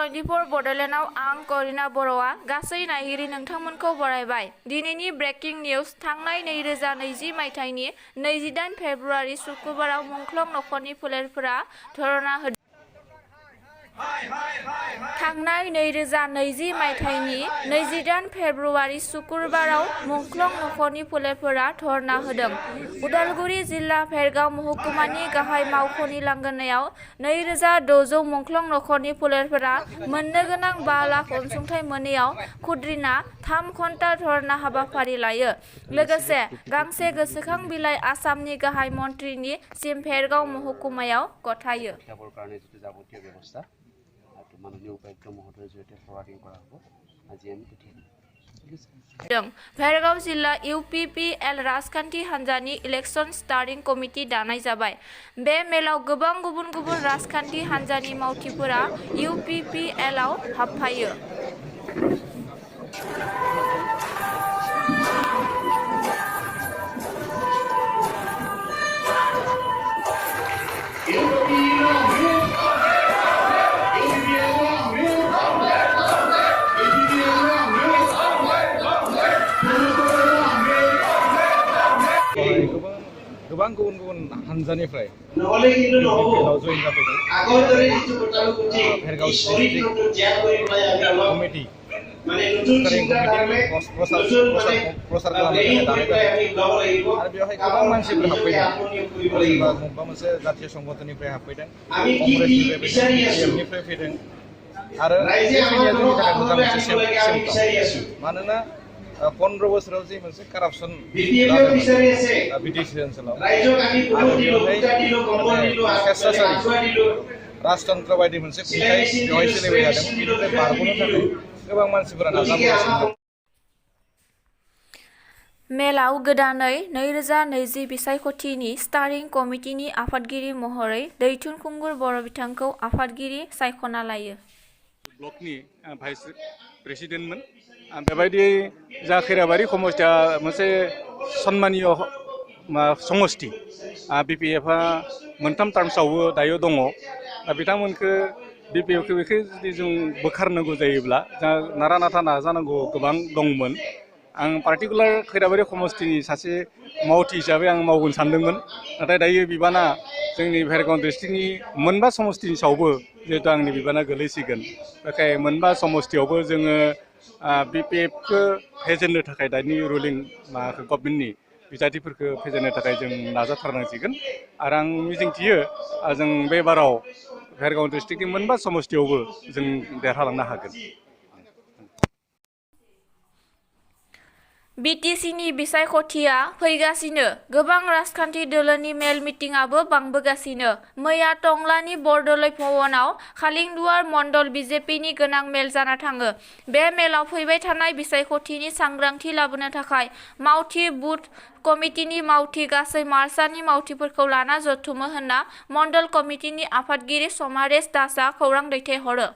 24 बड'लेण्डआव आं करिना बर'आ गासै नायगिरि नोंथांमोनखौ बरायबाय। दिनैनि ब्रेकिं निउज थांनाय 2020 मायथाइनि 28 फेब्रुआरि सुक्रुबाराव मुंख्लं नखरनि फोलेरफोरा धरना होदों। थांनाय 2020 मायथाइनि 28 फेब्रुआरि सुक्रुबाराव मुंख्लं नखरनि फोलेरफोरा धरना होदों। उदालगुरि जिल्ला भेरगाव महकुमानि गाहाय मावख'नि लांगोनायाव 2600 मुंख्लं नखरनि फोलेरफोरा मोननो गोनां 5 लाख अनसुंथाइ मोनैयाव खुद्रिना 3 घन्टा धरना हाबाफारि लायो। लोगोसे गांसे गोसोखां बिलाइ आसामनि गाहाय मन्थ्रिनि सिम भेरगाव महकुमायाव गथायो। भेरगाव जिल्ला UPPL राजखान्थि हान्जानि इलेक्शन स्टारिं कमिटि दानाय जाबाय। बे मेलाव गोबां गुबुन गुबुन राजखान्थि हान्जानि मावथिफोरा UPPL आव हाबफायो। गोबां गुबुन गुबुन हान्जानिफ्राय UPPL जयेन जाफैदों। भेरगाव कमिटि प्रसार खालामनो थाखाय दानाय जादों आरो बेवहाय गोबां मानसिफोर हाबफैदों। बबेबा मोनसे जातीय संगठननिफ्राय हाबफैदों, कंग्रेसनिफ्राय फैदों, PMनिफ्राय फैदों आरो बे फैनाया जोंनि थाखाय मोजां मोनसे सिम्पटम। मानोना 15 बोसोराव जे मोनसे कारापसन जादोंमोन BTC ओनसोलाव आरो बेवहाय स्वेच्छाचारी राजतन्त्र बायदि मोनसे खुंथाय बेवहाय सोलिबाय थादों। बेनिफ्राय बारग'नो थाखाय गोबां मानसिफोरा नाजाबोगासिनो दं। मेलाव गोदानै 2020 बिसायख'थिनि स्टारिं कमिटिनि आफादगिरि महरै दैथुन खुंगुर बर' बिथांखौ आफादगिरि सायख'ना लायो। ब्लकनि भाइस प्रेसिडेन्टमोन। बेबायदि जा खैराबारि समस्थिया मोनसे सन्मानिय समस्ति। BPFआ मोनथाम टार्मसआवबो दायो दङ। बिथांमोनखौ BPFखौ बेखौ जुदि जों बोखारनांगौ जायोब्ला जोंहा नारा नाथा नाजानांगौ गोबां दंमोन। आं पार्टिकुलार खैराबारि समस्तिनि सासे मावथि हिसाबै आं मावगोन सानदोंमोन। नाथाय दायो बिबाना जोंनि भेरगाव डिस्ट्रिक्टनि मोनबा समस्तिनि सायावबो जिहेतु आंनि बिबाना गोलैसिगोन। बेखाय मोनबा समस्तियावबो जोङो BPFखौ फेजेननो थाखाय दानि रुलिं गभर्नमेन्टनि बिजाथिफोरखौ फेजेननो थाखाय जों नाजाथारनांसिगोन आरो आं मिजिंथियो जों बे बाराव भेरगाव डिस्ट्रिक्टनि मोनबा समस्तियावबो जों देरहालांनो हागोन। BTCनि बिसायख'थिया फैगासिनो। गोबां राजखान्थि दोलोनि मेल मिटिंआबो बांबोगासिनो। मैया टंलानि बरदलै भवनाव खालिंदुवार मण्डल BJPनि गोनां मेल जाना थाङो। बे मेलाव फैबाय थानाय बिसायख'थिनि सांग्रांथि लाबोनो थाखाय मावथि बुथ कमिटिनि मावथि गासै मार्चानि मावथिफोरखौ लाना जथुमो होनना मण्डल कमिटिनि आफादगिरि समारेश दासआ खौरां दैथायहरो।